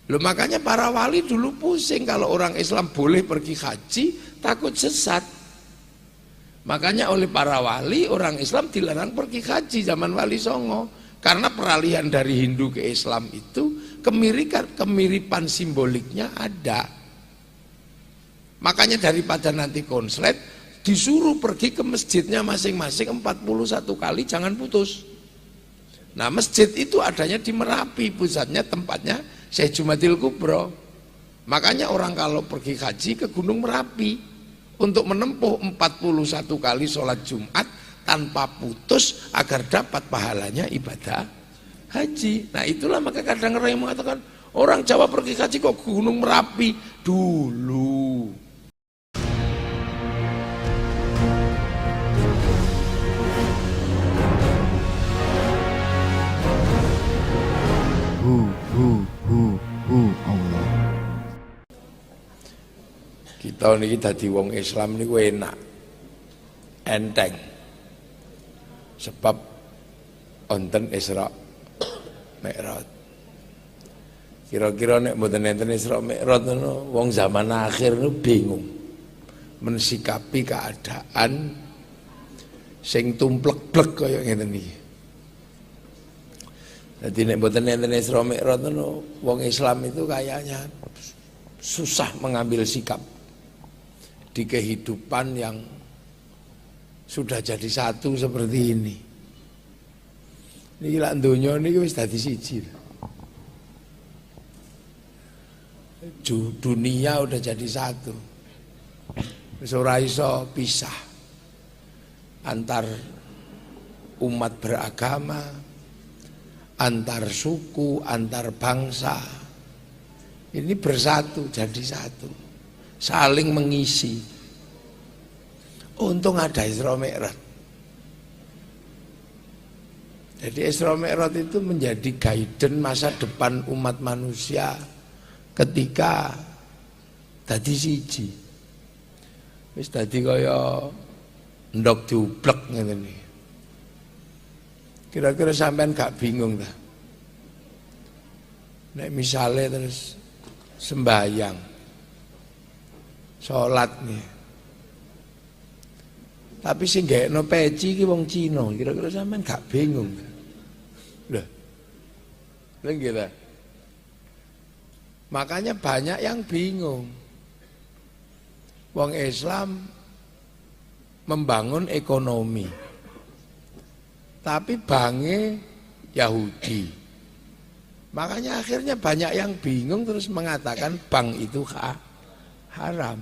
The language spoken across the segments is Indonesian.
Loh, makanya para wali dulu pusing kalau orang Islam boleh pergi haji, takut sesat. Makanya oleh para wali orang Islam dilarang pergi haji zaman Wali Songo. Karena peralihan dari Hindu ke Islam itu kemiripan simboliknya ada. Makanya daripada nanti konslet, disuruh pergi ke masjidnya masing-masing 41 kali, jangan putus. Nah, masjid itu adanya di Merapi, pusatnya tempatnya Syekh Jumadil Kubro. Makanya orang kalau pergi haji ke Gunung Merapi untuk menempuh 41 kali sholat Jumat tanpa putus agar dapat pahalanya ibadah haji. Nah, itulah maka kadang orang yang mengatakan orang Jawa pergi haji kok Gunung Merapi dulu. Allah. Kita niki dadi wong Islam niku enak, enteng. Sebab wonten Isra Mi'raj. Kira-kira nek mboten enten Isra Mi'raj ngono, wong zaman akhir niku bingung mensikapi keadaan sing tumplek-plek kaya ngene iki. Dadi nek mboten enten Isra Mi'raj ngono, wong Islam itu kayaknya susah mengambil sikap di kehidupan yang sudah jadi satu seperti ini. Niki lak donya niki wis dadi siji. Dunia udah jadi satu. Wis ora iso pisah antar umat beragama, antar suku, antar bangsa. Ini bersatu jadi satu, saling mengisi. Untung ada Isra Mi'raj. Jadi Isra Mi'raj itu menjadi guidance masa depan umat manusia ketika dadi siji. Wis dadi kaya ndok diublek ngene. Kira-kira sampean gak bingung ta? Nek misale terus sembahyang, sholat nih, tapi sing gakno peci ki wong Cina, kira-kira sampean gak bingung. Lho. Lha nggih. Makanya banyak yang bingung. Wong Islam membangun ekonomi, tapi bange Yahudi. Makanya akhirnya banyak yang bingung terus mengatakan bank itu haram.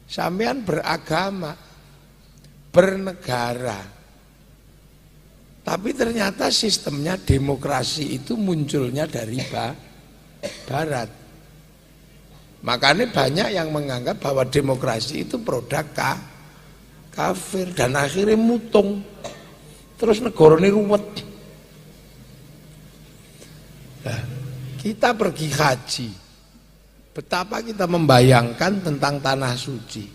Sampean beragama, bernegara, tapi ternyata sistemnya demokrasi itu munculnya dari Barat. Makanya banyak yang menganggap bahwa demokrasi itu produk kafir dan akhirnya mutung. Terus negara ini ruwet. Nah, kita pergi haji, betapa kita membayangkan tentang tanah suci.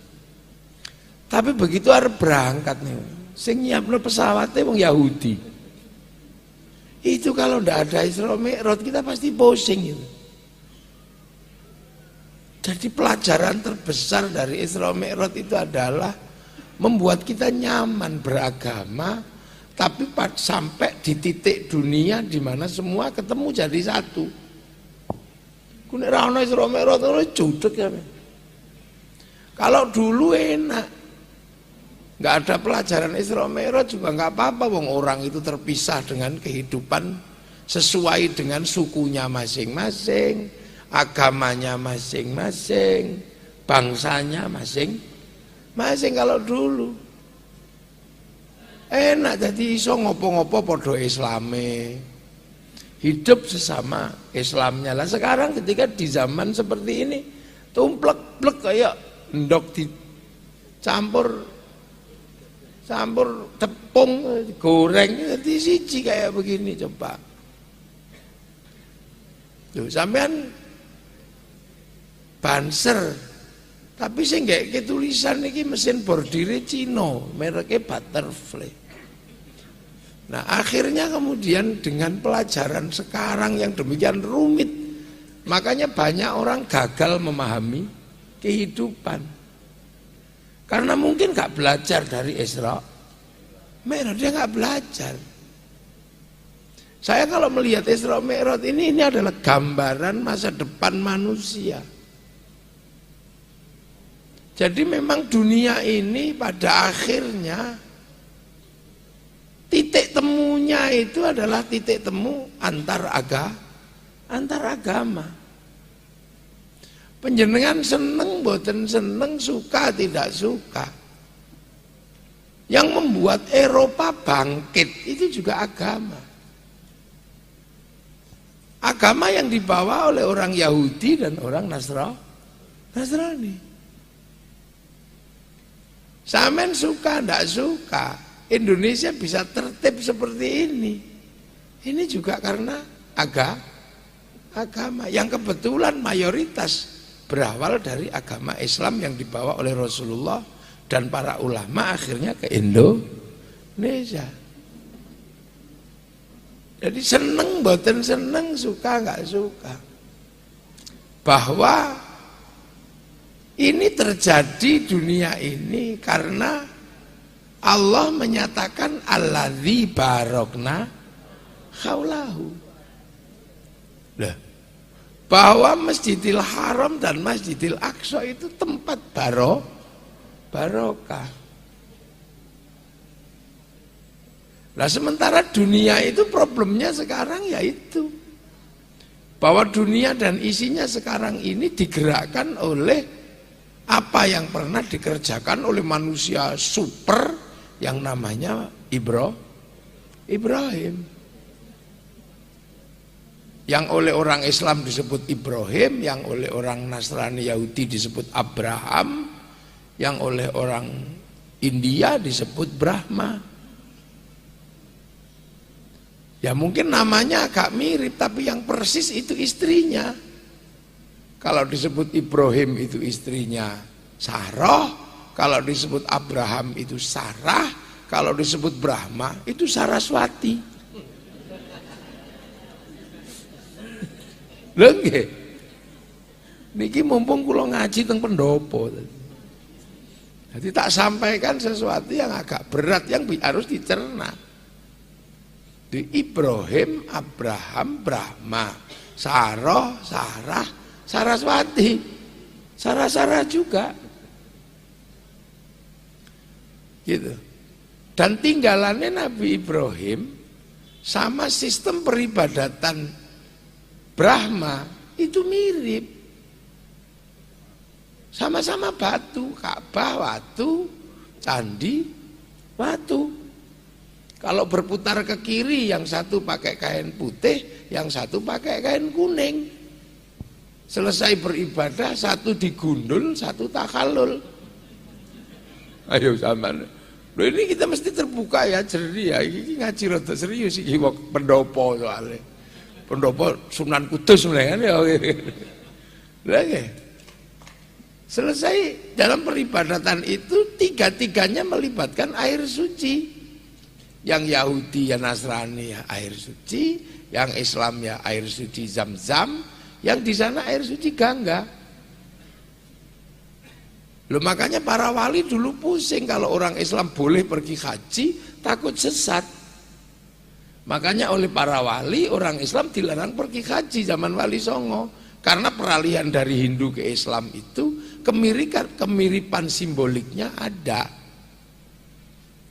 Tapi begitu harus berangkat nih, sing nyiapno pesawatnya wong Yahudi. Itu kalau ndak ada Isra Mi'raj kita pasti pusing itu. Jadi pelajaran terbesar dari Isra Mi'raj itu adalah membuat kita nyaman beragama, tapi sampai di titik dunia di mana semua ketemu jadi satu. Ku nek ra ono Isra Mi'raj ora judeg ya. Kalau dulu enak, nggak ada pelajaran Isra Mi'raj juga nggak apa-apa, wong orang itu terpisah dengan kehidupan sesuai dengan sukunya masing-masing, agamanya masing-masing, bangsanya masing-masing. Kalau dulu enak, jadi iso ngopo-ngopo podo Islame, hidup sesama Islamnya. Lah sekarang ketika di zaman seperti ini tumplek-plek kayak ndok dicampur tepung goreng jadi siji kayak begini. Coba tuh sampean Banser, tapi sing nggak tulisan ini mesin bordire Cina, mereknya Butterfly. Nah akhirnya kemudian dengan pelajaran sekarang yang demikian rumit, Makanya banyak orang gagal memahami kehidupan. Karena mungkin gak belajar dari Isra Mi'raj, dia gak belajar. Saya kalau melihat Isra Mi'raj ini adalah gambaran masa depan manusia. Jadi memang dunia ini pada akhirnya titik temunya itu adalah titik temu antar agama. Panjenengan seneng boten seneng, suka tidak suka. Yang membuat Eropa bangkit itu juga agama. Agama yang dibawa oleh orang Yahudi dan orang Nasrani. Samen suka ndak suka, Indonesia bisa tertib seperti ini. Ini juga karena agama yang kebetulan mayoritas berawal dari agama Islam yang dibawa oleh Rasulullah dan para ulama akhirnya ke Indonesia. Jadi seneng boten seneng, suka nggak suka, bahwa ini terjadi dunia ini karena Allah menyatakan alladzi barokna haulahu. Bahwa Masjidil Haram dan Masjidil Aqsa itu tempat barokah. Nah sementara dunia itu problemnya sekarang yaitu bahwa dunia dan isinya sekarang ini digerakkan oleh apa yang pernah dikerjakan oleh manusia super yang namanya Ibrahim. Yang oleh orang Islam disebut Ibrahim, yang oleh orang Nasrani Yahudi disebut Abraham, yang oleh orang India disebut Brahma. Ya mungkin namanya agak mirip, tapi yang persis itu istrinya. Kalau disebut Ibrahim itu istrinya Sarah, kalau disebut Abraham itu Sarah, kalau disebut Brahma itu Saraswati. Lho nggih. Niki mumpung kula ngaji teng pendopo. Jadi tak sampaikan sesuatu yang agak berat yang harus dicerna. Di Ibrahim, Abraham, Brahma, Sarah, Saraswati, Sarah juga, gitu. Dan tinggalannya Nabi Ibrahim sama sistem peribadatan Brahma itu mirip, sama-sama batu, Ka'bah batu, candi batu. Kalau berputar ke kiri, yang satu pakai kain putih, yang satu pakai kain kuning. Selesai beribadah, satu digundul, satu takhallul. Ayo sampean. Loh ini kita mesti terbuka ya, jernih ya. Ini ngaji rada serius iki wong pendopo soalnya. Pendopo Sunan Kudus kan ya. Lagi. Selesai dalam peribadatan itu tiga-tiganya melibatkan air suci. Yang Yahudi ya Nasrani ya air suci, yang Islam ya air suci Zam-Zam. Yang di sana air suci Gangga. Loh makanya para wali dulu pusing kalau orang Islam boleh pergi haji, takut sesat. Makanya oleh para wali orang Islam dilarang pergi haji zaman Wali Songo. Karena peralihan dari Hindu ke Islam itu kemiripan simboliknya ada.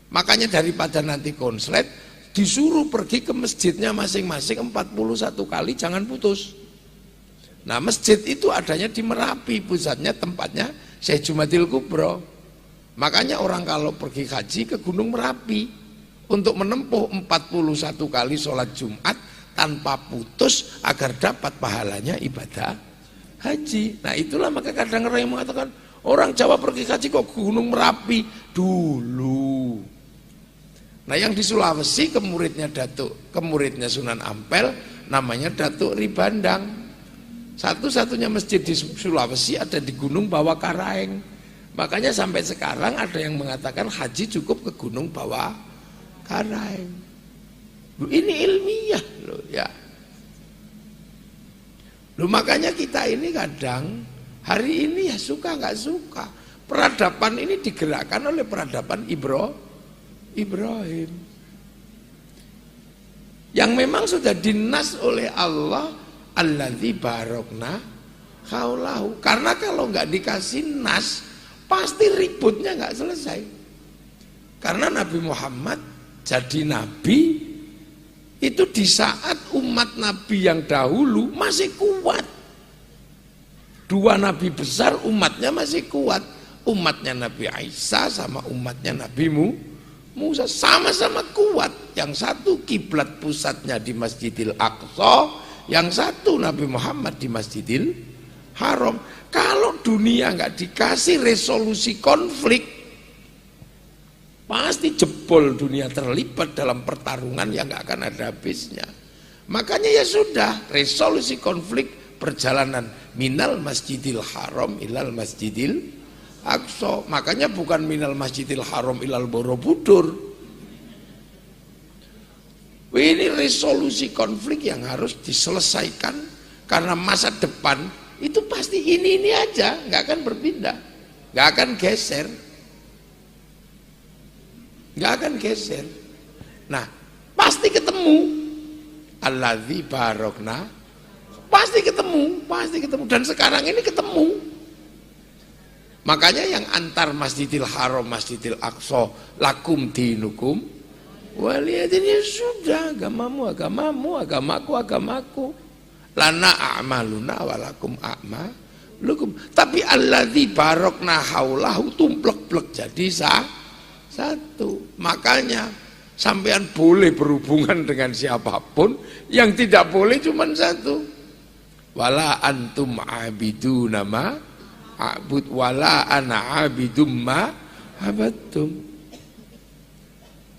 Makanya daripada nanti konslet disuruh pergi ke masjidnya masing-masing 41 kali, jangan putus. Nah masjid itu adanya di Merapi, pusatnya tempatnya Syekh Jumadil Kubro. Makanya orang kalau pergi haji ke Gunung Merapi untuk menempuh 41 kali sholat Jumat tanpa putus agar dapat pahalanya ibadah haji. Nah itulah maka kadang orang yang mengatakan orang Jawa pergi haji kok Gunung Merapi dulu. Nah yang di Sulawesi kemuridnya Sunan Ampel namanya Datuk Ribandang. Satu-satunya masjid di Sulawesi ada di Gunung Bawah Karaeng. Makanya sampai sekarang ada yang mengatakan haji cukup ke Gunung Bawah Karaeng. Ini ilmiah loh ya. Loh makanya kita ini kadang hari ini ya suka nggak suka. Peradaban ini digerakkan oleh peradaban Ibrahim. Yang memang sudah dinas oleh Allah, alladzi barokna haulahu. Karena kalau nggak dikasih nas, pasti ributnya nggak selesai. Karena Nabi Muhammad jadi nabi itu di saat umat nabi yang dahulu masih kuat. Dua nabi besar umatnya masih kuat. Umatnya Nabi Isa sama umatnya Nabi Musa sama-sama kuat. Yang satu kiblat pusatnya di Masjidil Aqsa, yang satu Nabi Muhammad di Masjidil Haram. Kalau dunia nggak dikasih resolusi konflik, pasti jebol dunia terlibat dalam pertarungan yang nggak akan ada habisnya. Makanya ya sudah, resolusi konflik perjalanan minal Masjidil Haram ilal Masjidil Aqsa. Makanya bukan minal Masjidil Haram ilal Borobudur. Ini resolusi konflik yang harus diselesaikan, karena masa depan itu pasti ini aja, nggak akan berpindah, nggak akan geser, nggak akan geser. Nah, pasti ketemu alladzi barokna, pasti ketemu, dan sekarang ini ketemu. Makanya yang antar Masjidil Haram, Masjidil Aqsa, lakum dinukum waliyadin, ya sudah, agamamu, agamaku. Lana a'maluna walakum a'malukum. Tapi alladzi barokna haulahu tumplek-plek jadi satu. Makanya sampean boleh berhubungan dengan siapapun, yang tidak boleh cuma satu. Wala antum abiduna ma a'bud wala ana abidum ma abadtum.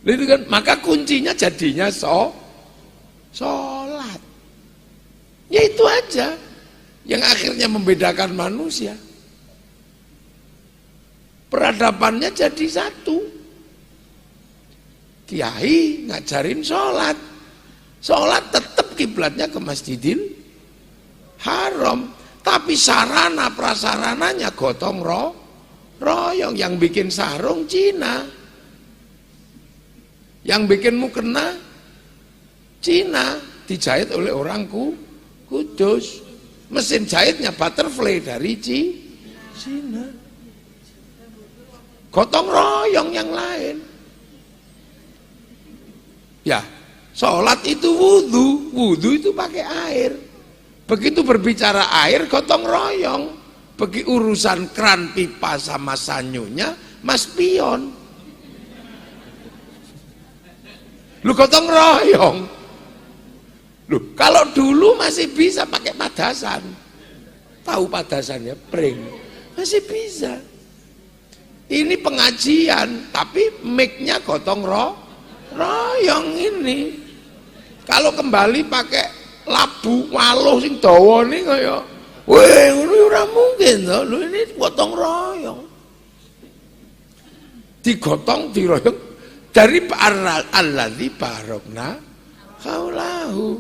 Itu kan, maka kuncinya jadinya sholat. Ya itu aja yang akhirnya membedakan manusia. Peradabannya jadi satu. Kiai ngajarin sholat. Sholat tetap kiblatnya ke Masjidil Haram. Tapi sarana prasarananya gotong royong. Yang bikin sarung Cina, yang bikin mukena Cina, dijahit oleh orang Kudus. Mesin jahitnya butterfly dari Cina. Gotong royong yang lain. Ya, sholat itu wudhu itu pakai air. Begitu berbicara air, gotong royong. Bagi urusan kran, pipa sama sanyunya, Mas Pion. Lu gotong royong. Lu kalau dulu masih bisa pakai padasan. Tahu padasannya, pring. Masih bisa. Ini pengajian, tapi mic-nya gotong royong ini. Kalau kembali pakai labu waluh sing dawa nih kaya ngono ora mungkin to. Lho ini gotong royong. Digotong diroyong dari alladzi barokna haulahu.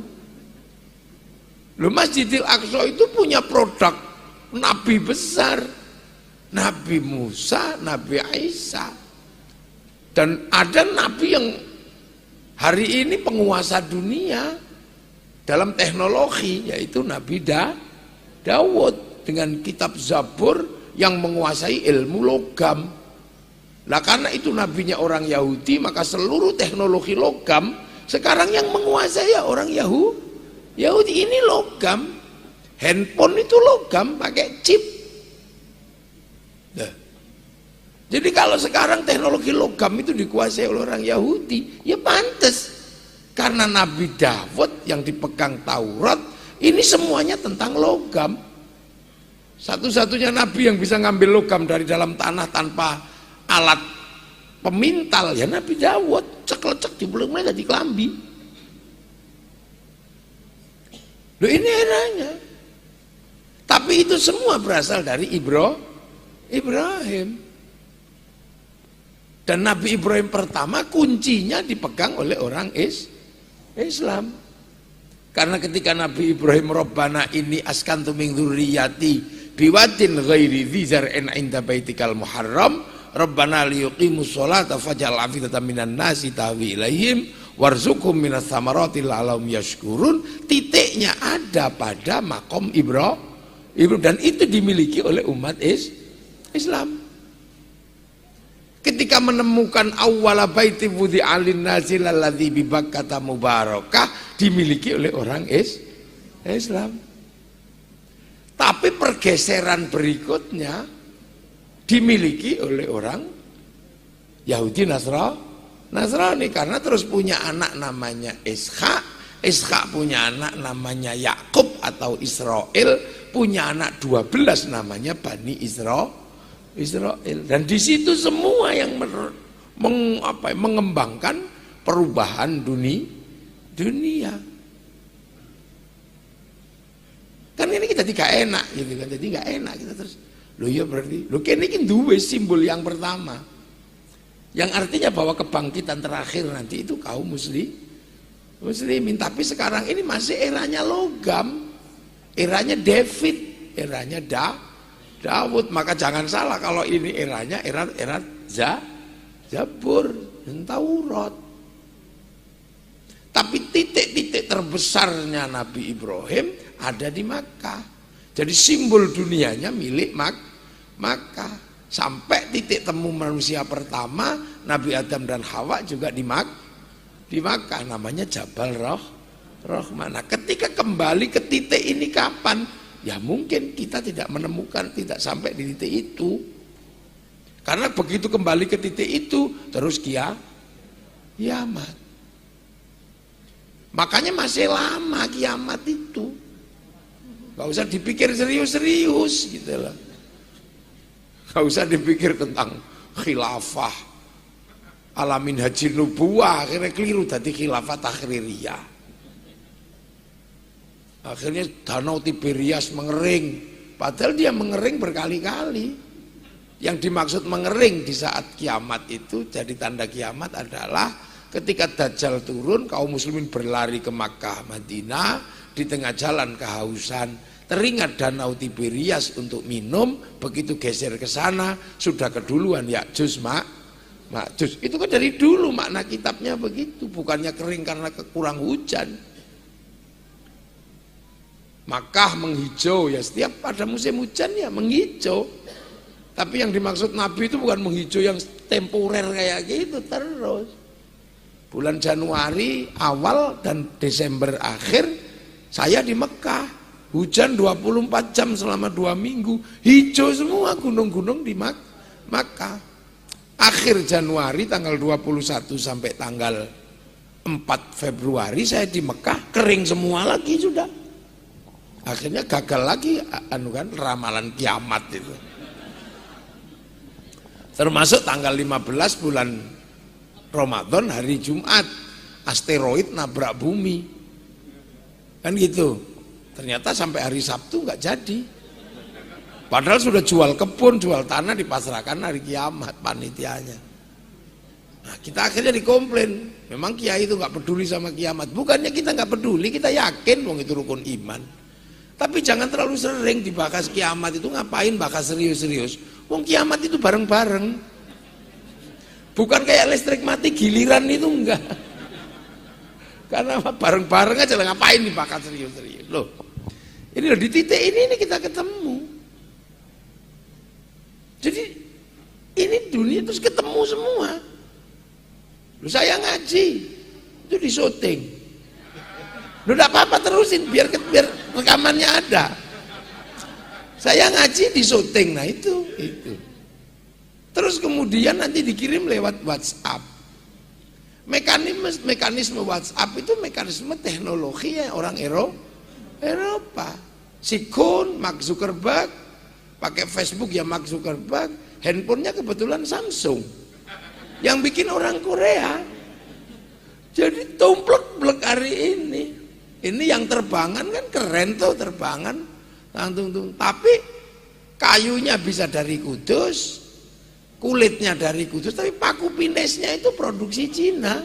Lho Masjidil Aqsa itu punya produk nabi besar. Nabi Musa, Nabi Isa. Dan ada nabi yang hari ini penguasa dunia dalam teknologi, yaitu Nabi Dawud dengan kitab Zabur yang menguasai ilmu logam. Nah karena itu nabinya orang Yahudi, maka seluruh teknologi logam sekarang yang menguasai ya orang Yahudi. Ini logam, handphone itu logam pakai chip. Nah, jadi kalau sekarang teknologi logam itu dikuasai oleh orang Yahudi, ya pantas. Karena Nabi Dawud yang dipegang Taurat, ini semuanya tentang logam. Satu-satunya Nabi yang bisa ngambil logam dari dalam tanah tanpa alat pemintal, ya Nabi Dawud. Cek-lecek di belum mereka di kelambi. Loh ini eranya. Tapi itu semua berasal dari Ibrahim. Dan Nabi Ibrahim pertama kuncinya dipegang oleh orang Islam. Karena ketika Nabi Ibrahim, Rabbana ini askantu min dzurriyyati biwadin ghairi dzi zar'in 'inda baitikal muharram Rabbana liyuqimus sholata faj'al afidatan minan nasi tahwi ilaihim warzuqhum minas tsamarati la'allahum yashkurun. Titiknya ada pada makom Ibrahim, dan itu dimiliki oleh umat Islam. Ketika menemukan awwala baiti wudi'a lin-nasi lalladzi bi Bakkah mubarakah, dimiliki oleh orang Islam. Tapi pergeseran berikutnya dimiliki oleh orang Yahudi Nasrani, karena terus punya anak namanya Ishak punya anak namanya Yakub atau Israel, punya anak 12 namanya Bani Israel. Dan di situ semua yang mengembangkan perubahan dunia. Kan ini kita tidak enak gitu kan, jadi nggak enak kita terus. Loh ya berarti, loh kene iki duwe simbol yang pertama. Yang artinya bahwa kebangkitan terakhir nanti itu kaum muslimin. Tapi sekarang ini masih eranya logam, eranya David, eranya Daud. Maka jangan salah kalau ini eranya era Zabur dan Taurat. Tapi titik-titik terbesarnya Nabi Ibrahim ada di Makkah. Jadi simbol dunianya milik Makkah. Sampai titik temu manusia pertama Nabi Adam dan Hawa juga di Makkah, namanya Jabal Rahmah. Nah, ketika kembali ke titik ini kapan? Ya mungkin kita tidak menemukan, tidak sampai di titik itu. Karena begitu kembali ke titik itu terus kiamat. Makanya masih lama kiamat itu. Gak usah dipikir serius-serius gitu loh. Gak usah dipikir tentang khilafah alamin haji nubuwah, akhirnya keliru tadi khilafah takhririyah. Akhirnya danau Tiberias mengering, padahal dia mengering berkali-kali. Yang dimaksud mengering di saat kiamat itu, jadi tanda kiamat adalah ketika Dajjal turun, kaum muslimin berlari ke Makkah, Madinah, di tengah jalan kehausan, teringat danau Tiberias untuk minum, begitu geser ke sana sudah keduluan Ya'juj Ma'juj. Itu kan dari dulu makna kitabnya begitu, bukannya kering karena kurang hujan. Makkah menghijau, ya setiap pada musim hujan ya menghijau. Tapi yang dimaksud Nabi itu bukan menghijau yang temporer kayak gitu terus. Bulan Januari awal dan Desember akhir saya di Mekah, hujan 24 jam selama 2 minggu, hijau semua gunung-gunung di Makkah. Akhir Januari tanggal 21 sampai tanggal 4 Februari saya di Mekah, kering semua lagi sudah. Akhirnya gagal lagi ramalan kiamat itu. Termasuk tanggal 15 bulan Ramadan, hari Jumat, asteroid nabrak bumi. Kan gitu. Ternyata sampai hari Sabtu nggak jadi. Padahal sudah jual kebun, jual tanah, dipasrahkan hari kiamat panitianya. Nah, kita akhirnya dikomplain. Memang kiai itu nggak peduli sama kiamat. Bukannya kita nggak peduli, kita yakin wong itu rukun iman. Tapi jangan terlalu sering dibahas kiamat itu, ngapain bahas serius-serius. Wong kiamat itu bareng-bareng. Bukan kayak listrik mati giliran itu enggak. Karena bareng-bareng aja lah, ngapain dibahas serius-serius. Loh. Ini loh, di titik ini kita ketemu. Jadi ini dunia terus ketemu semua. Loh, saya ngaji itu di syuting. Loh, enggak apa-apa, terusin biar rekamannya ada. Saya ngaji di syuting, nah itu. Terus kemudian nanti dikirim lewat WhatsApp. Mekanisme WhatsApp itu mekanisme teknologi ya orang Eropa. Si Kuhn, Mark Zuckerberg, pakai Facebook ya Mark Zuckerberg, handphonenya kebetulan Samsung. Yang bikin orang Korea. Jadi tumplek-blek hari ini. Ini yang terbangan kan keren tuh, terbangan. Tapi kayunya bisa dari Kudus, kulitnya dari Kudus, tapi paku pinesnya itu produksi Cina.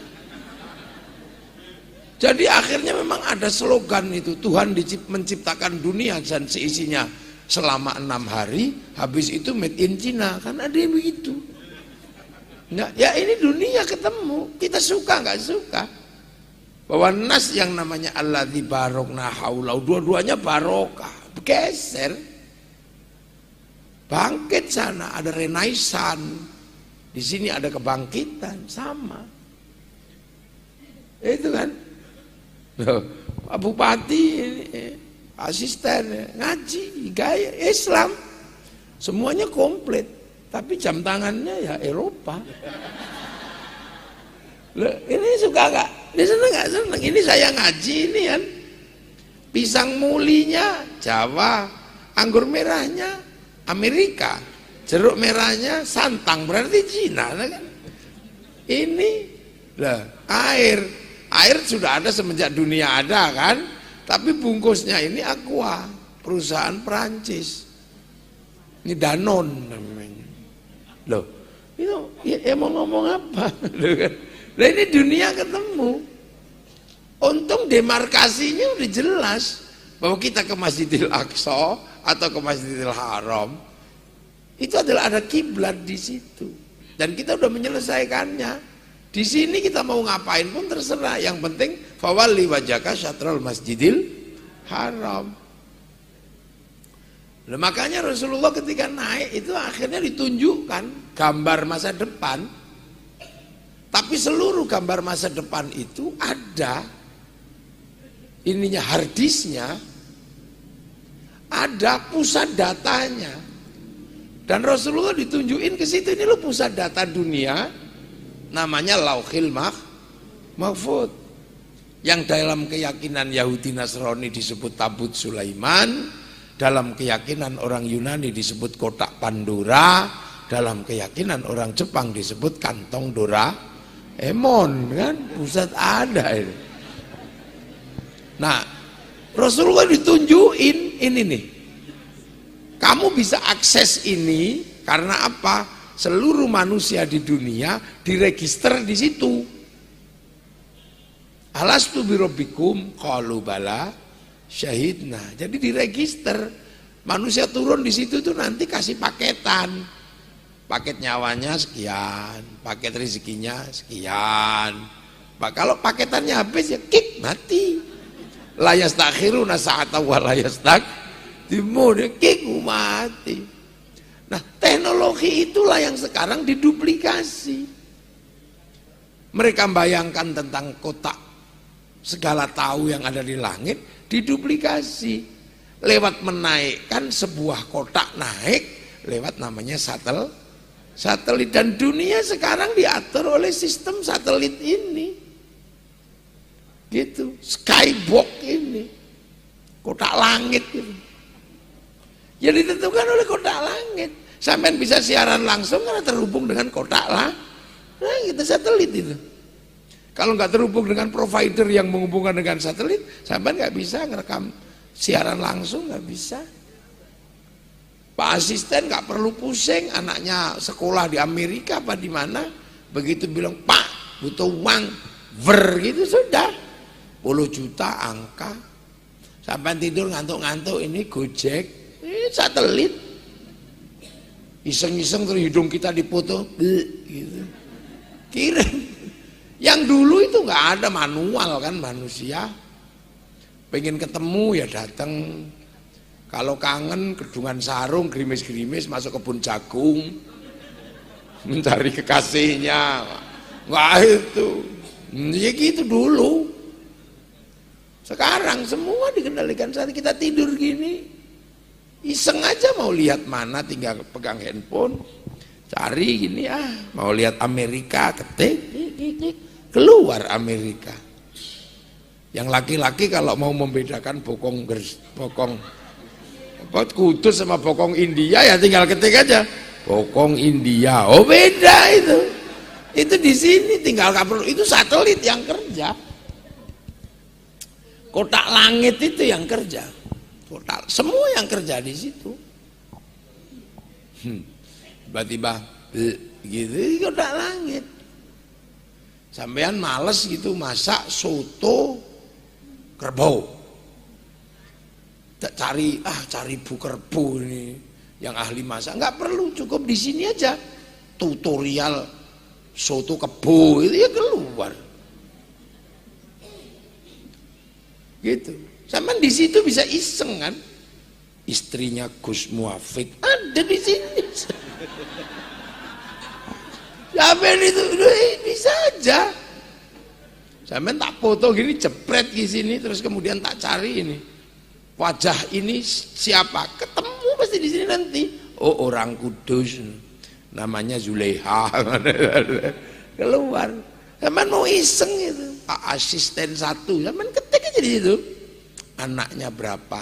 Jadi akhirnya memang ada slogan itu, Tuhan menciptakan dunia dan seisinya selama 6 hari, habis itu made in China, kan ada yang begitu. Nah, ya ini dunia ketemu, kita suka nggak suka. Bahwa nas yang namanya alladzi barokna haulau, dua-duanya barokah, geser. Bangkit sana, ada renaisan. Di sini ada kebangkitan, sama. Itu kan. Pak Bupati, asisten, ngaji, gaya Islam. Semuanya komplit. Tapi jam tangannya ya Eropa. Loh, ini suka nggak? Ini seneng nggak seneng? Ini saya ngaji ini kan. Pisang mulinya Jawa, anggur merahnya Amerika, jeruk merahnya Santang, berarti Cina kan? Ini lah air sudah ada semenjak dunia ada kan? Tapi bungkusnya ini Aqua, perusahaan Perancis. Ini Danone namanya. Loh, itu ya mau ngomong apa? Nah ini dunia ketemu. Untung demarkasinya udah jelas bahwa kita ke Masjidil Aqsa atau ke Masjidil Haram itu adalah ada kiblat di situ dan kita udah menyelesaikannya. Di sini kita mau ngapain pun terserah. Yang penting fawalli wajhaka syatrul Masjidil Haram. Nah, makanya Rasulullah ketika naik itu akhirnya ditunjukkan gambar masa depan. Tapi seluruh gambar masa depan itu ada ininya, harddisknya, ada pusat datanya. Dan Rasulullah ditunjukin ke situ, ini loh pusat data dunia, namanya Lauhil Mahfud. Yang dalam keyakinan Yahudi Nasrani disebut Tabut Sulaiman. Dalam keyakinan orang Yunani disebut kotak Pandora, dalam keyakinan orang Jepang disebut kantong Doraemon, kan pusat ada ini. Nah, Rasulullah ditunjukin ini nih. Kamu bisa akses ini karena apa? Seluruh manusia di dunia diregister di situ. Alastu birabbikum qalu bala syahidna. Jadi diregister. Manusia turun di situ tuh nanti kasih paketan. Paket nyawanya sekian, paket rezekinya sekian. Kalau paketannya habis ya kick mati. La yastakhiruna sa'ata wa la yastaqdimun, kick mati. Nah, teknologi itulah yang sekarang diduplikasi. Mereka bayangkan tentang kotak segala tahu yang ada di langit diduplikasi lewat menaikkan sebuah kotak naik lewat namanya satelit, dan dunia sekarang diatur oleh sistem satelit ini gitu, skybox ini, kotak langit gitu. Jadi ditentukan oleh kotak langit. Sampai bisa siaran langsung karena terhubung dengan kotak lah. Nah, kita satelit itu. Kalau nggak terhubung dengan provider yang menghubungkan dengan satelit, sampai nggak bisa ngerekam siaran langsung, nggak bisa. Pak asisten nggak perlu pusing, anaknya sekolah di Amerika apa di mana, begitu bilang Pak butuh uang, gitu sudah, 10 juta angka, sampai tidur ngantuk-ngantuk ini Gojek, ini satelit, iseng-iseng terus hidung kita dipoto, gitu, kirim. Yang dulu itu nggak ada manual kan, manusia pengen ketemu ya datang, kalau kangen kedungan sarung gerimis-gerimis masuk kebun jagung mencari kekasihnya, nggak itu ya gitu dulu. Sekarang semua dikendalikan. Saat kita tidur gini iseng aja mau lihat mana tinggal pegang handphone cari gini, mau lihat Amerika ketik keluar Amerika. Yang laki-laki kalau mau membedakan bokong Kudus sama bokong India ya tinggal ketik aja bokong India, oh beda itu. Itu di sini tinggal kabel, itu satelit yang kerja. Kotak langit itu yang kerja. Kotak semua yang kerja di situ. Tiba-tiba gitu kotak langit. Sampean males gitu masak soto kerbau. Cari Bu Kerbau ini yang ahli masak. Nggak perlu, cukup di sini aja. Tutorial soto kebo itu ya keluar. Gitu. Sampean di situ bisa iseng kan? Istrinya Gus Muafik ada di sini. Sampean itu bisa aja. Sampean tak foto gini jepret di sini terus kemudian tak cari ini. Wajah ini siapa? Ketemu pasti di sini nanti. Oh, orang Kudus. Namanya Zuleha. Keluar. Sampean mau iseng itu. Asisten satu. Sampean ketik aja di situ. Anaknya berapa?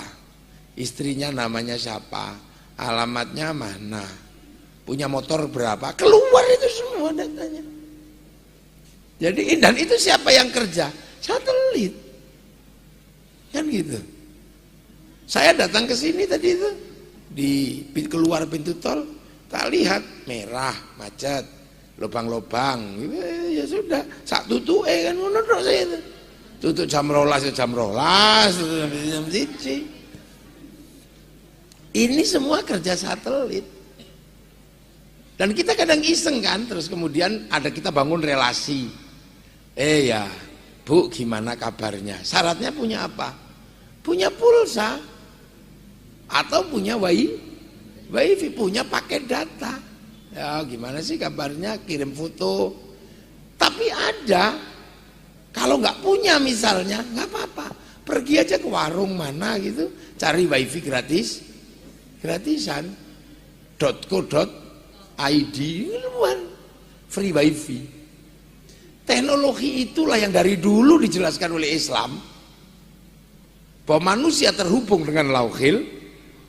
Istrinya namanya siapa? Alamatnya mana? Punya motor berapa? Keluar itu semua datanya. Jadi dan itu siapa yang kerja? Satelit. Kan gitu. Saya datang ke sini tadi itu di keluar pintu tol, tak lihat merah, macet, lubang-lubang. Ya sudah, sak tutuke kan ngono tok saya itu. Tutup jam 12 jam 12 jam 1. Ini semua kerja satelit. Dan kita kadang iseng kan, terus kemudian ada kita bangun relasi. Ya, Bu, gimana kabarnya? Syaratnya punya apa? Punya pulsa. Atau punya wifi, punya paket data. Ya gimana sih kabarnya, kirim foto. Tapi ada, kalau nggak punya misalnya, nggak apa-apa. Pergi aja ke warung mana gitu, cari wifi gratisan. .co.id, luar, free wifi. Teknologi itulah yang dari dulu dijelaskan oleh Islam. Bahwa manusia terhubung dengan Lauhil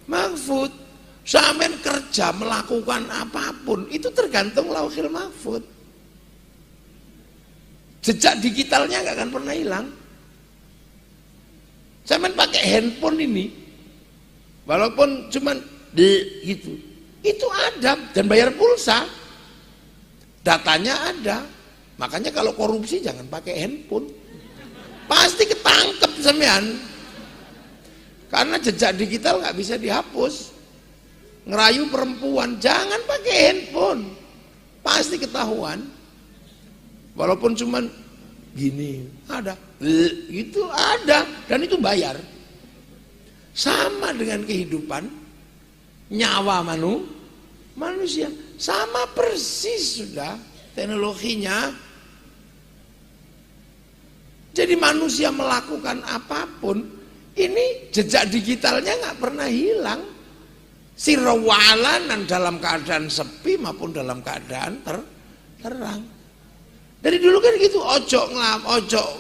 Mahfud. Sampean kerja melakukan apapun itu tergantung Lauhil Mahfud. Jejak digitalnya nggak akan pernah hilang. Sampean pakai handphone ini, walaupun cuman gitu, itu ada dan bayar pulsa. Datanya ada. Makanya kalau korupsi jangan pakai handphone. Pasti ketangkep sampean. Karena jejak digital nggak bisa dihapus. Ngerayu perempuan jangan pakai handphone, pasti ketahuan. Walaupun cuman gini ada, itu ada dan itu bayar. Sama dengan kehidupan nyawa manusia, sama persis sudah teknologinya. Jadi manusia melakukan apapun. Ini jejak digitalnya nggak pernah hilang. Sirwalanan dalam keadaan sepi maupun dalam keadaan terang. Dari dulu kan gitu, ojo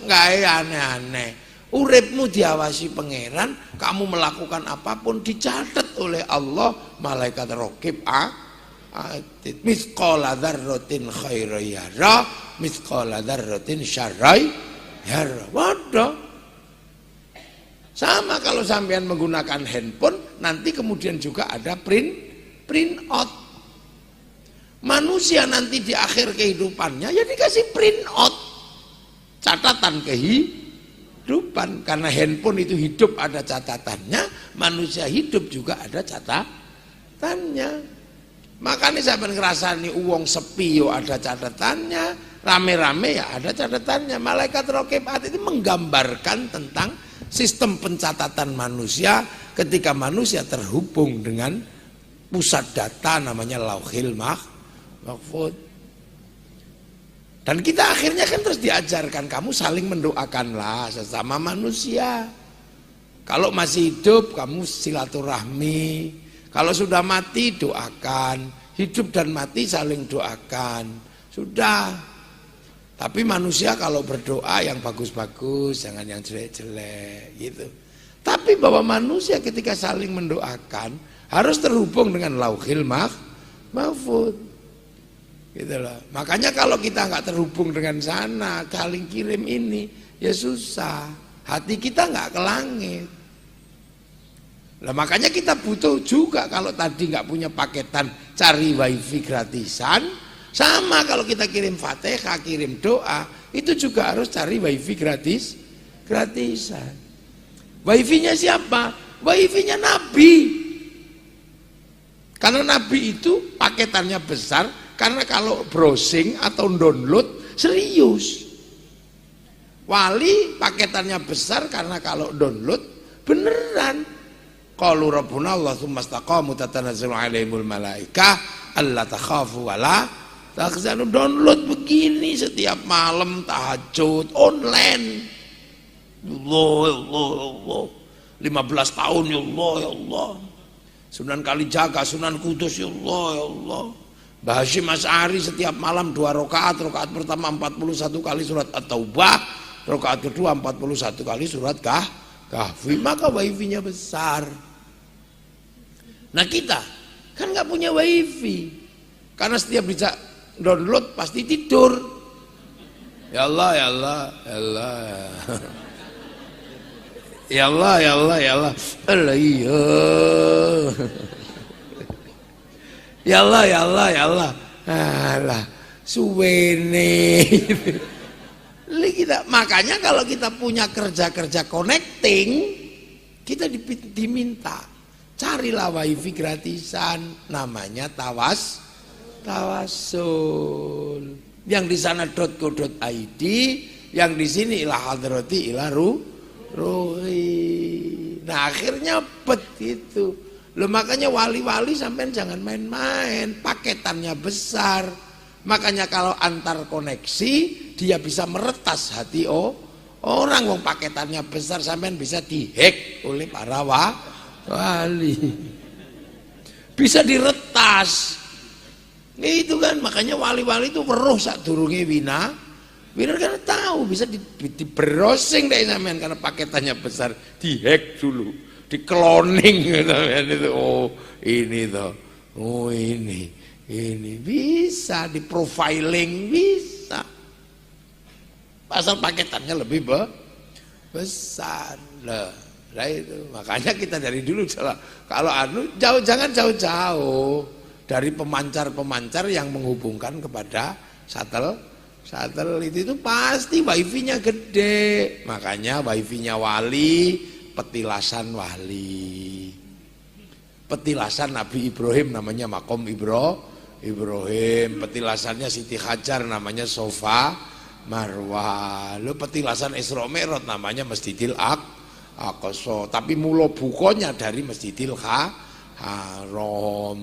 nggak aneh-aneh. Uripmu diawasi pangeran, kamu melakukan apapun dicatat oleh Allah, malaikat raqib atid. Mithqala dzarratin khairan yara, mithqala dzarratin syarran yara. Waduh. Sama kalau sampean menggunakan handphone, nanti kemudian juga ada print out. Manusia nanti di akhir kehidupannya ya dikasih print out. Catatan kehidupan. Karena handphone itu hidup ada catatannya, manusia hidup juga ada catatannya. Makanya sampean ngrasani uang sepi yo ada catatannya, rame-rame ya ada catatannya. Malaikat raqib atid itu menggambarkan tentang sistem pencatatan manusia ketika manusia terhubung dengan pusat data namanya Lauhil Mahfud. Dan kita akhirnya kan terus diajarkan, kamu saling mendoakanlah sesama manusia. Kalau masih hidup kamu silaturahmi, kalau sudah mati doakan, hidup dan mati saling doakan. Sudah. Tapi manusia kalau berdoa yang bagus-bagus, jangan yang jelek-jelek gitu. Tapi bahwa manusia ketika saling mendoakan harus terhubung dengan Lauhil Mahfud. Gitu loh. Makanya kalau kita nggak terhubung dengan sana, saling kirim ini, ya susah. Hati kita nggak ke langit. Nah, makanya kita butuh juga kalau tadi nggak punya paketan, cari wifi gratisan. Sama kalau kita kirim Fatihah, kirim doa, itu juga harus cari wifi gratisan. Wifi-nya siapa? Wifi-nya Nabi. Karena Nabi itu paketannya besar, karena kalau browsing atau download serius. Wali paketannya besar karena kalau download beneran. Qalu rabbuna Allah tsumma istaqamu tatanazzalu alaihimul malaikah alla takhafu wala tahzanu. Download begini setiap malam tahajud online. Allah 15 tahun ya Allah. Sunan Kalijaga, Sunan Kudus ya Allah. Mbah Hasyim Asy'ari setiap malam 2 rakaat, rakaat pertama 41 kali surat At-Taubah, rakaat kedua 41 kali surat Kahfi. Maka wifi-nya besar. Nah kita kan nggak punya wifi, karena setiap bisa download pasti tidur. Ya Allah, ya Allah, ya Allah. Ya Allah, ya Allah, ya Allah. Allah iya. Ya Allah, ya Allah, ya Allah. Alah, suwene. Kita, makanya kalau kita punya kerja-kerja connecting, kita diminta carilah wifi gratisan, namanya tawasul. Yang di sana .co.id, yang di sini ila hadrati ila ruhi. Nah akhirnya begitu. Loh makanya wali-wali sampai jangan main-main, paketannya besar. Makanya kalau antar koneksi dia bisa meretas hati orang. Wong paketannya besar sampai bisa dihack oleh para wali. Bisa diretas. Itu kan makanya wali-wali itu weruh sadurunge wina kan tahu bisa di browsing deh sampean karena paketannya besar, dihack dulu, di cloning itu. Oh ini toh, oh ini bisa di profiling, bisa pasal paketannya lebih besar lah. Nah itu makanya kita dari dulu kalau jangan jauh-jauh dari pemancar-pemancar yang menghubungkan kepada satelit itu pasti wifi-nya gede. Makanya wifi-nya wali, petilasan wali. Petilasan Nabi Ibrahim namanya Makom Ibrahim. Petilasannya Siti Hajar namanya Sofa Marwah. Lalu petilasan Isra Mi'raj namanya Masjidil Aqsa. Tapi mula bukonya dari Masjidil Haram.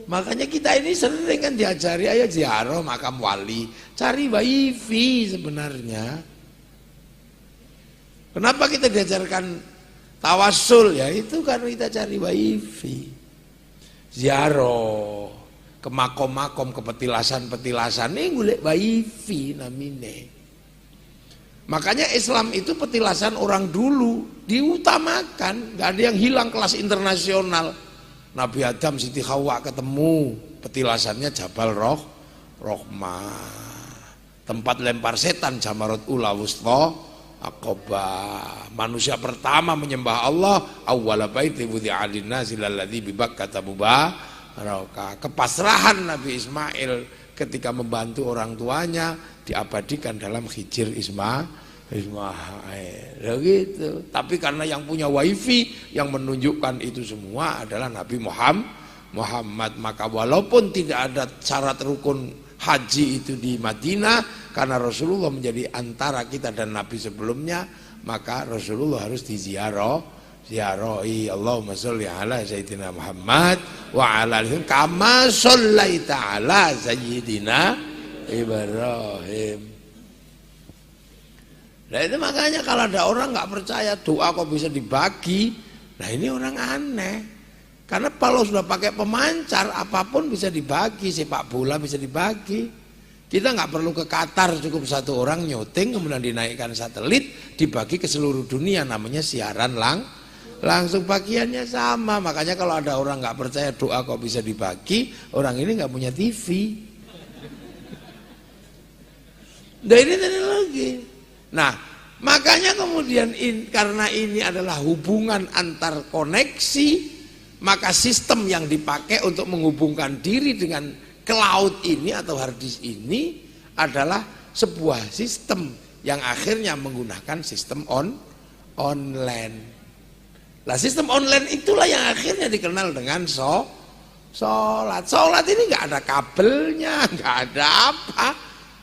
Makanya kita ini sering kan diajari ayo ziarah makam wali, cari wifi sebenarnya. Kenapa kita diajarkan tawasul? Ya itu karena kita cari wifi. Ziarah ke makom-makom, ke petilasan-petilasan ini golek wifi namine. Makanya Islam itu petilasan orang dulu diutamakan, nggak ada yang hilang kelas internasional. Nabi Adam Siti Hawa ketemu, petilasannya Jabal Rohmah, tempat lempar setan Jamarat Ula Wusta Aqobah. Manusia pertama menyembah Allah, awwala baiti wudi'a lin-nasi lalladzi bi Bakkah mubaraka. Kepasrahan Nabi Ismail ketika membantu orang tuanya diabadikan dalam Hijr Ismail. Gitu. Tapi karena yang punya wifi yang menunjukkan itu semua adalah Nabi Muhammad, maka walaupun tidak ada syarat rukun haji itu di Madinah, karena Rasulullah menjadi antara kita dan Nabi sebelumnya, maka Rasulullah harus ziarahi. Allahumma sholli ala sayyidina Muhammad wa ala alihi kama shallaita ala sayyidina Ibrahim. Nah itu makanya kalau ada orang nggak percaya doa kok bisa dibagi, nah ini orang aneh. Karena kalau sudah pakai pemancar apapun bisa dibagi, sepak bola bisa dibagi. Kita nggak perlu ke Qatar, cukup satu orang nyuting kemudian dinaikkan satelit dibagi ke seluruh dunia, namanya siaran langsung, bagiannya sama. Makanya kalau ada orang nggak percaya doa kok bisa dibagi, orang ini nggak punya TV. Nah ini teknologi. Nah, makanya kemudian karena ini adalah hubungan antar koneksi, maka sistem yang dipakai untuk menghubungkan diri dengan cloud ini atau hard disk ini adalah sebuah sistem yang akhirnya menggunakan sistem online. Nah, sistem online itulah yang akhirnya dikenal dengan sholat. Sholat ini nggak ada kabelnya, nggak ada apa,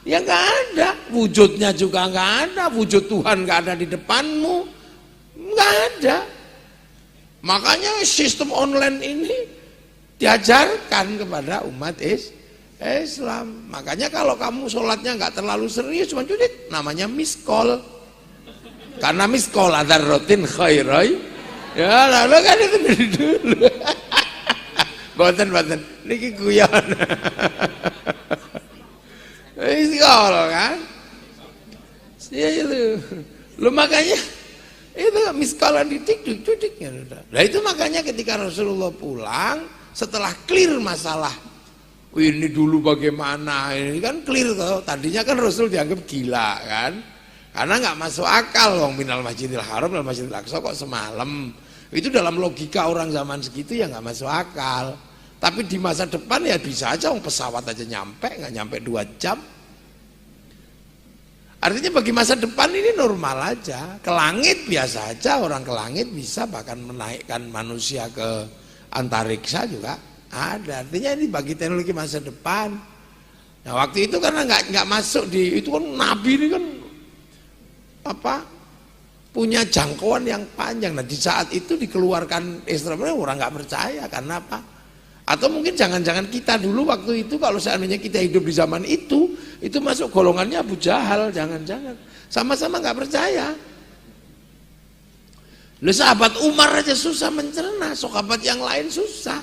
ya nggak ada. Wujudnya juga nggak ada, wujud Tuhan nggak ada di depanmu, nggak ada. Makanya sistem online ini diajarkan kepada umat Islam. Makanya kalau kamu sholatnya nggak terlalu serius, cuma judit, namanya miskol. Karena miskol ada rotin khairai. Ya lalu kan itu dari dulu. Boten niki guyon. Miskol kan? Ya itu. Lu makanya itu miskolan didik ya. Nah itu makanya ketika Rasulullah pulang setelah clear masalah ini dulu bagaimana, ini kan clear tuh. Tadinya kan Rasul dianggap gila kan, karena nggak masuk akal wong minal masjidil haram dan masjidil aqsa kok semalam. Itu dalam logika orang zaman segitu ya nggak masuk akal. Tapi di masa depan ya bisa aja wong pesawat aja nggak nyampe 2 jam. Artinya bagi masa depan ini normal aja. Ke langit biasa aja, orang ke langit bisa bahkan menaikkan manusia ke antariksa juga ada. Artinya ini bagi teknologi masa depan. Nah waktu itu karena nggak masuk di itu kan Nabi ini kan apa punya jangkauan yang panjang. Nah di saat itu dikeluarkan Isra Mi'raj orang nggak percaya karena apa? Atau mungkin jangan-jangan kita dulu waktu itu kalau seandainya kita hidup di zaman itu masuk golongannya Abu Jahal, jangan-jangan sama-sama nggak percaya. Lu sahabat Umar aja susah mencerna, sahabat yang lain susah.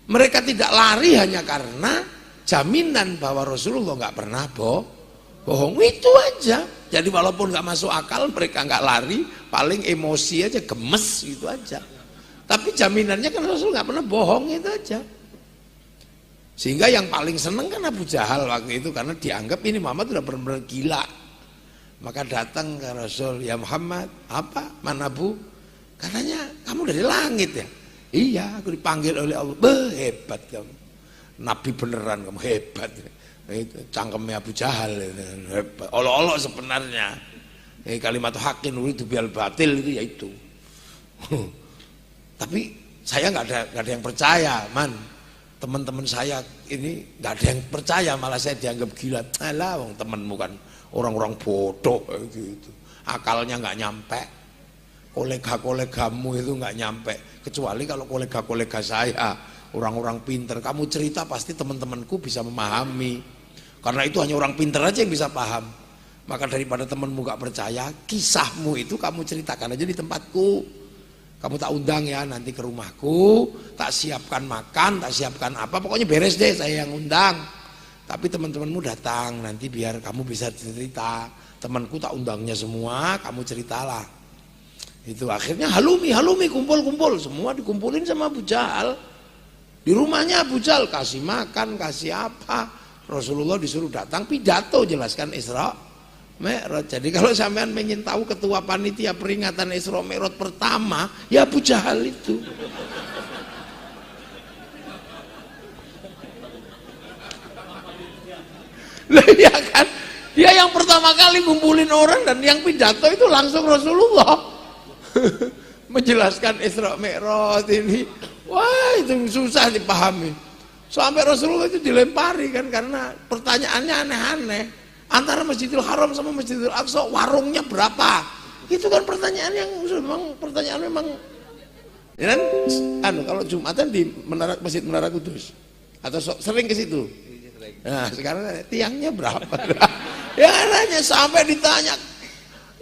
Mereka tidak lari hanya karena jaminan bahwa Rasulullah nggak pernah bohong, itu aja. Jadi walaupun nggak masuk akal mereka nggak lari, paling emosi aja, gemes gitu aja. Tapi jaminannya kan Rasul nggak pernah bohong, itu aja. Sehingga yang paling seneng kan Abu Jahal waktu itu karena dianggap ini Muhammad sudah benar-benar gila. Maka datang ke Rasul, ya Muhammad, apa? Mana Bu? Katanya kamu dari langit ya? Iya, aku dipanggil oleh Allah. Hebat kamu. Nabi beneran kamu, hebat. Itu cangkemnya Abu Jahal, hebat. Olok-olok sebenarnya. Kalimat hakin uridu bil batil itu ya itu. Tapi saya nggak ada yang percaya, man. Teman-teman saya ini nggak ada yang percaya, malah saya dianggap gila. Alah, wong temanmu kan orang-orang bodoh gitu. Akalnya nggak nyampe. Kolega-kolegamu itu nggak nyampe. Kecuali kalau kolega-kolega saya orang-orang pinter. Kamu cerita pasti teman-temanku bisa memahami. Karena itu hanya orang pinter aja yang bisa paham. Maka daripada temanmu nggak percaya, kisahmu itu kamu ceritakan aja di tempatku. Kamu tak undang ya nanti ke rumahku, tak siapkan makan, tak siapkan apa, pokoknya beres deh saya yang undang. Tapi teman-temanmu datang nanti biar kamu bisa cerita. Temanku tak undangnya semua, kamu ceritalah. Itu akhirnya halumi kumpul-kumpul, semua dikumpulin sama Abu Jahal. Di rumahnya Abu Jahal kasih makan, kasih apa. Rasulullah disuruh datang pidato jelaskan Isra Mi'raj. Jadi kalau sampean pengen tahu ketua panitia peringatan Isra Mi'raj pertama, ya Abu Jahal itu. Lah ya kan, dia yang pertama kali ngumpulin orang dan yang pidato itu langsung Rasulullah. Menjelaskan Isra Mi'raj ini. Wah, itu susah dipahami. Sampai Rasulullah itu dilempari kan karena pertanyaannya aneh-aneh. Antara Masjidil Haram sama Masjidil Aqsa warungnya berapa? Itu kan pertanyaan yang memang ya kan? Kalau Jumatan di Masjid Menara Kudus atau sering ke situ. Nah, sekarang tiangnya berapa? Ya nanya sampai ditanya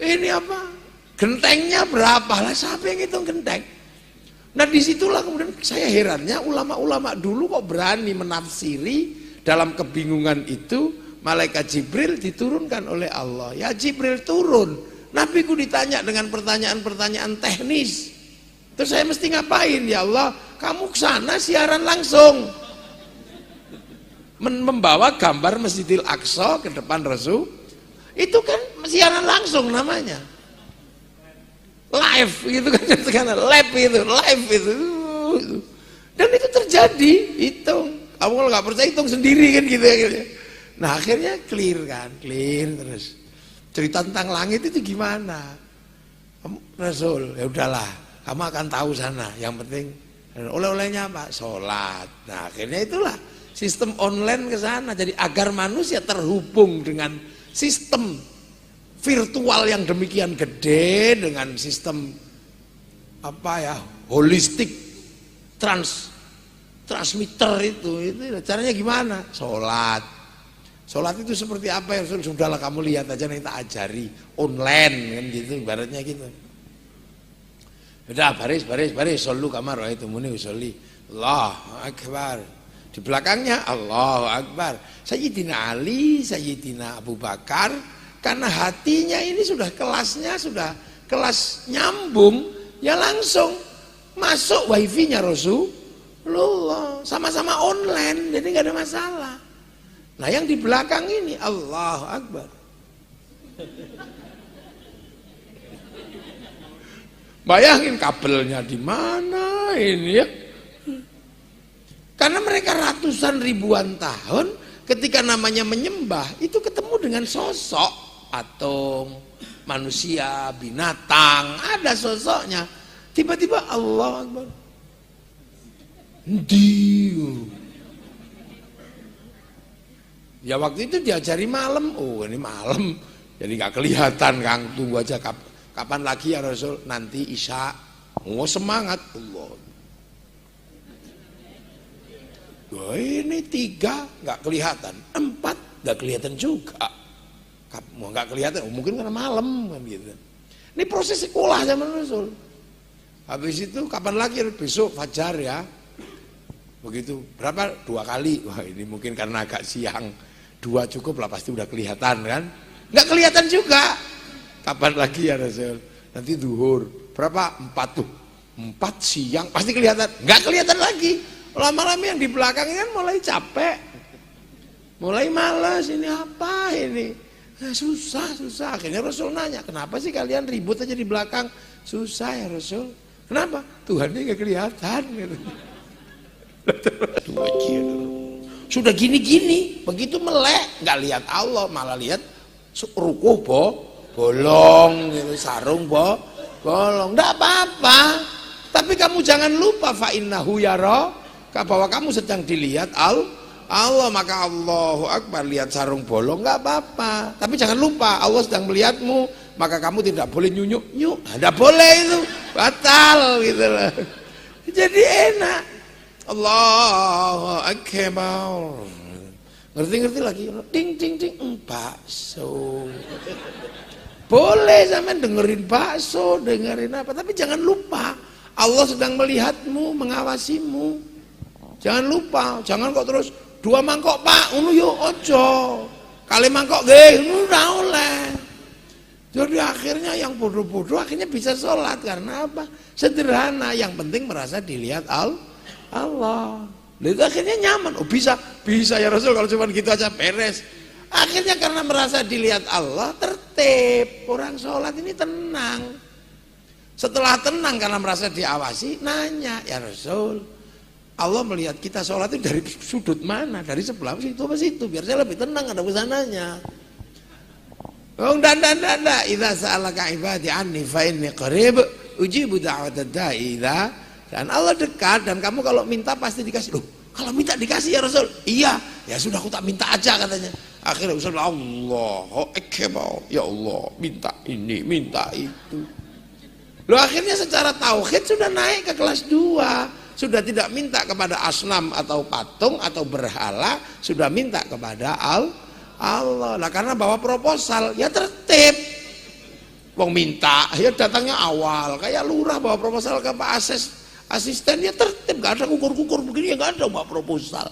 ini apa? Gentengnya berapa? Lah siapa yang hitung genteng? Nah disitulah kemudian saya herannya ulama-ulama dulu kok berani menafsiri dalam kebingungan itu. Malaikat Jibril diturunkan oleh Allah. Ya Jibril turun. Nabiku ditanya dengan pertanyaan-pertanyaan teknis. Terus saya mesti ngapain? Ya Allah, kamu kesana siaran langsung. Membawa gambar Masjidil Aqsa ke depan Rasul. Itu kan siaran langsung namanya. Live gitu kan. Live itu. Dan itu terjadi. Hitung. Kamu kalau nggak percaya hitung sendiri kan gitu ya. Nah akhirnya clear terus. Cerita tentang langit itu gimana? Rasul, ya udahlah, kamu akan tahu sana. Yang penting oleh-olehnya apa? Sholat. Nah akhirnya itulah sistem online ke sana. Jadi agar manusia terhubung dengan sistem virtual yang demikian gede, dengan sistem apa ya, holistik transmitter itu caranya gimana? Sholat itu seperti apa ya? Sudahlah kamu lihat aja, nanti tak ajari online kan gitu, ibaratnya gitu. Udah baris, solu kamar itu muni usolli. Allahu Akbar. Di belakangnya Allahu Akbar. Sayyidina Ali, Sayyidina Abu Bakar, karena hatinya ini sudah kelasnya, sudah kelas nyambung, ya langsung masuk wifi-nya Rasulullah, sama-sama online, jadi nggak ada masalah. Nah yang di belakang ini Allahu Akbar. Bayangin kabelnya di mana ini ya? Karena mereka ratusan ribuan tahun ketika namanya menyembah itu ketemu dengan sosok atom, manusia, binatang, ada sosoknya. Tiba-tiba Allah Akbar. Ya waktu itu diajari malam, oh ini malam, jadi nggak kelihatan Kang, tunggu aja kapan lagi ya Rasul, nanti Isya, oh semangat Allah. Wah ini 3 nggak kelihatan, 4 nggak kelihatan juga, mau nggak kelihatan, oh, mungkin karena malam kan gitu. Ini proses sekolah zaman Rasul. Habis itu kapan lagi besok fajar ya, begitu berapa 2 kali, wah ini mungkin karena agak siang. 2 cukup lah, pasti udah kelihatan kan? Nggak kelihatan juga. Kapan lagi ya Rasul? Nanti zuhur. Berapa? 4 tuh. 4 siang pasti kelihatan. Nggak kelihatan lagi. Lama-lama yang di belakang kan mulai capek, mulai malas. Ini apa ini? Nah, susah. Akhirnya Rasul nanya, kenapa sih kalian ribut aja di belakang? Susah ya Rasul. Kenapa? Tuhannya nggak kelihatan. Sudah gini-gini, begitu melek, nggak lihat Allah, malah lihat rukuh bolong, gitu, sarung bolong, nggak apa-apa. Tapi kamu jangan lupa fa innahu yara, bahwa kamu sedang dilihat Allah, maka Allahu Akbar, lihat sarung bolong nggak apa-apa. Tapi jangan lupa Allah sedang melihatmu, maka kamu tidak boleh nyunyuk, tidak boleh itu, batal gitu loh. Jadi enak. Allahu Akbar. Ngerti lagi. Ding bakso. Boleh sampean dengerin bakso, dengerin apa, tapi jangan lupa Allah sedang melihatmu, mengawasimu. Jangan lupa, jangan kok terus 2 mangkok Pak, ngono yo ojo. Kali mangkok nggih, ngono ora oleh. Jadi akhirnya yang bodoh-bodoh akhirnya bisa sholat karena apa? Sederhana, yang penting merasa dilihat Allah. Itu akhirnya nyaman. Oh bisa ya Rasul, kalau cuma gitu aja beres. Akhirnya karena merasa dilihat Allah, tertib. Orang sholat ini tenang. Setelah tenang karena merasa diawasi, nanya, ya Rasul, Allah melihat kita sholat itu dari sudut mana? Dari sebelah situ apa situ? Biar saya lebih tenang, ada kesananya. Oh dan idza sa'alaka ibadi anni fa inni qarib ujibu da'watad da'i idza. Dan Allah dekat, dan kamu kalau minta pasti dikasih. Loh, kalau minta dikasih ya Rasul? Iya, ya sudah aku tak minta aja katanya. Akhirnya Rasul Allahu Akbar, ya Allah, minta ini, minta itu. Loh akhirnya secara tauhid sudah naik ke kelas 2. Sudah tidak minta kepada asnam atau patung atau berhala, sudah minta kepada Allah. Nah karena bawa proposal, ya tertib. Wong minta, ya datangnya awal. Kayak lurah bawa proposal ke Pak Asisten, ya tertib, gak ada kukur-kukur begini, ya gak ada bawa proposal.